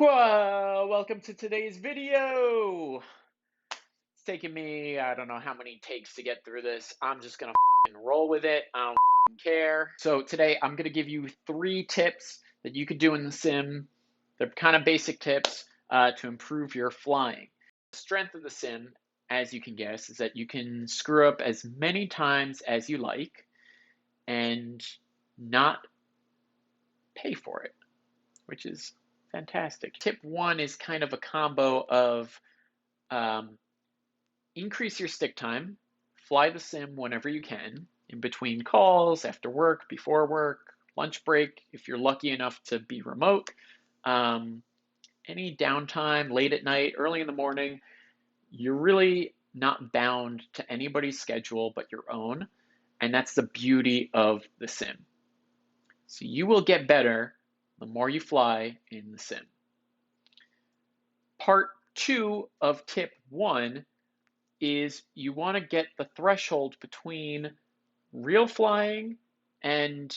Welcome to today's video. It's taking me, I don't know how many takes to get through this. I'm just gonna roll with it. I don't care. So today I'm gonna give you 3 tips that you could do in the sim. They're kind of basic tips to improve your flying. The strength of the sim, as you can guess, is that you can screw up as many times as you like and not pay for it, which is fantastic. Tip 1 is kind of a combo of increase your stick time, fly the sim whenever you can, in between calls, after work, before work, lunch break, if you're lucky enough to be remote, any downtime, late at night, early in the morning. You're really not bound to anybody's schedule but your own, and that's the beauty of the sim. So you will get better the more you fly in the sim. Part 2 of tip 1 is you want to get the threshold between real flying and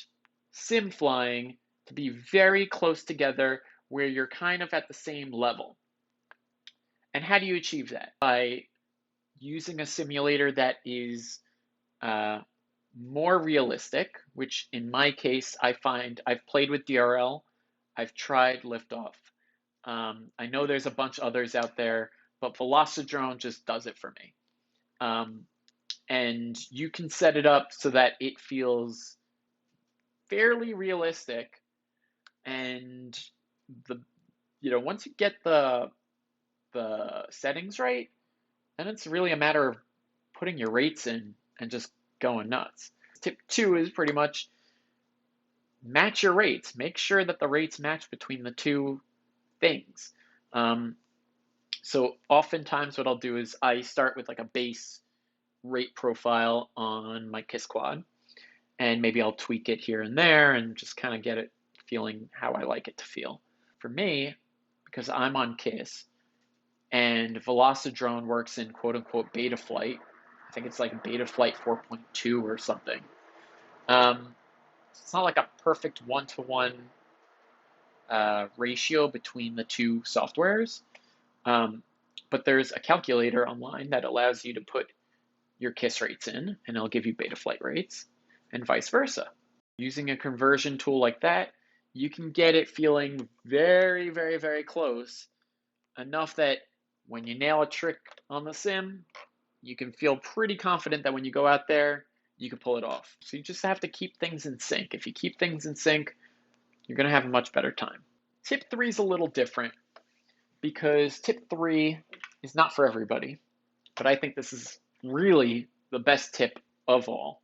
sim flying to be very close together where you're kind of at the same level. And how do you achieve that? By using a simulator that is more realistic, which in my case, I find I've played with DRL, I've tried liftoff. I know there's a bunch others out there, but Velocidrone just does it for me. And you can set it up so that it feels fairly realistic. And once you get the settings right, then it's really a matter of putting your rates in and just going nuts. Tip 2 is pretty much match your rates. Make sure that the rates match between the two things. So oftentimes what I'll do is I start with like a base rate profile on my KISS quad, and maybe I'll tweak it here and there and just kind of get it feeling how I like it to feel. For me, because I'm on KISS and Velocidrone works in quote unquote beta flight, I think it's like beta flight 4.2 or something. It's not like a perfect one-to-one ratio between the two softwares, but there's a calculator online that allows you to put your KISS rates in, and it'll give you beta flight rates, and vice versa. Using a conversion tool like that, you can get it feeling very, very, very close, enough that when you nail a trick on the sim, you can feel pretty confident that when you go out there, you can pull it off. So you just have to keep things in sync. If you keep things in sync, you're going to have a much better time. Tip 3 is a little different because tip 3 is not for everybody, but I think this is really the best tip of all.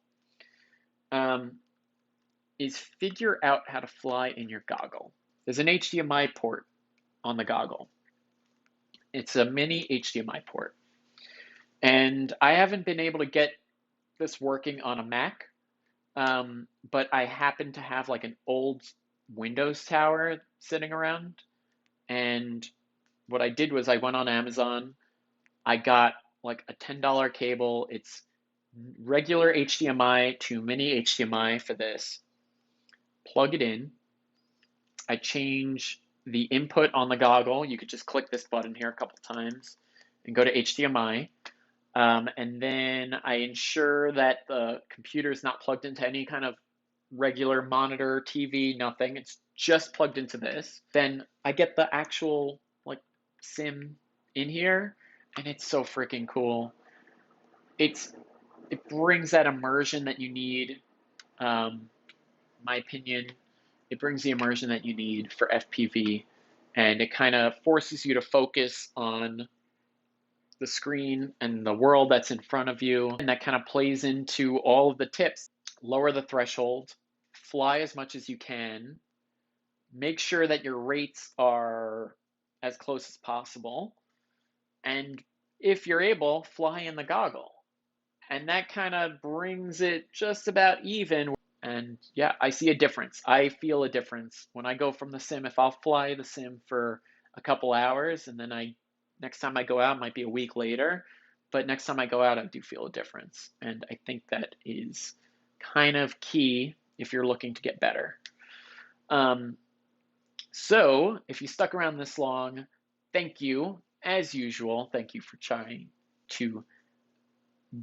Is figure out how to fly in your goggle. There's an HDMI port on the goggle. It's a mini HDMI port. And I haven't been able to get this working on a Mac, but I happen to have like an old Windows tower sitting around. And what I did was I went on Amazon. I got like a $10 cable. It's regular HDMI to mini HDMI for this. Plug it in. I change the input on the goggle. You could just click this button here a couple times and go to HDMI. And then I ensure that the computer is not plugged into any kind of regular monitor, TV, nothing. It's just plugged into this. Then I get the actual like sim in here, and it's so freaking cool. It brings that immersion that you need. My opinion, it brings the immersion that you need for FPV, and it kind of forces you to focus on the screen and the world that's in front of you, and that kind of plays into all of the tips. Lower the threshold, fly as much as you can, make sure that your rates are as close as possible, and if you're able, fly in the goggle. And that kind of brings it just about even. And yeah, I see a difference. I feel a difference when I go from the sim. If I'll fly the sim for a couple hours and then next time I go out, might be a week later, but next time I go out, I do feel a difference. And I think that is kind of key if you're looking to get better. So if you stuck around this long, thank you. As usual, thank you for trying to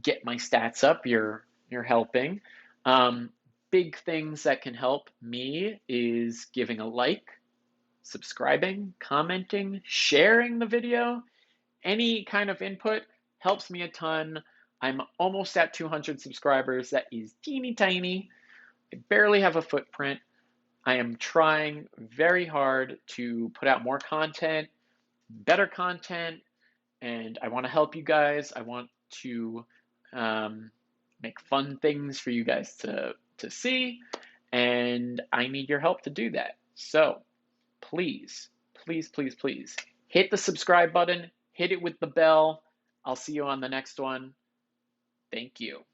get my stats up. You're helping. Um, Big things that can help me is giving a like, subscribing, commenting, sharing the video. Any kind of input helps me a ton. I'm almost at 200 subscribers. That is teeny tiny. I barely have a footprint. I am trying very hard to put out more content, better content, and I want to help you guys. I want to um, make fun things for you guys to see, and I need your help to do that. So please, please, please, please hit the subscribe button, hit it with the bell. I'll see you on the next one. Thank you.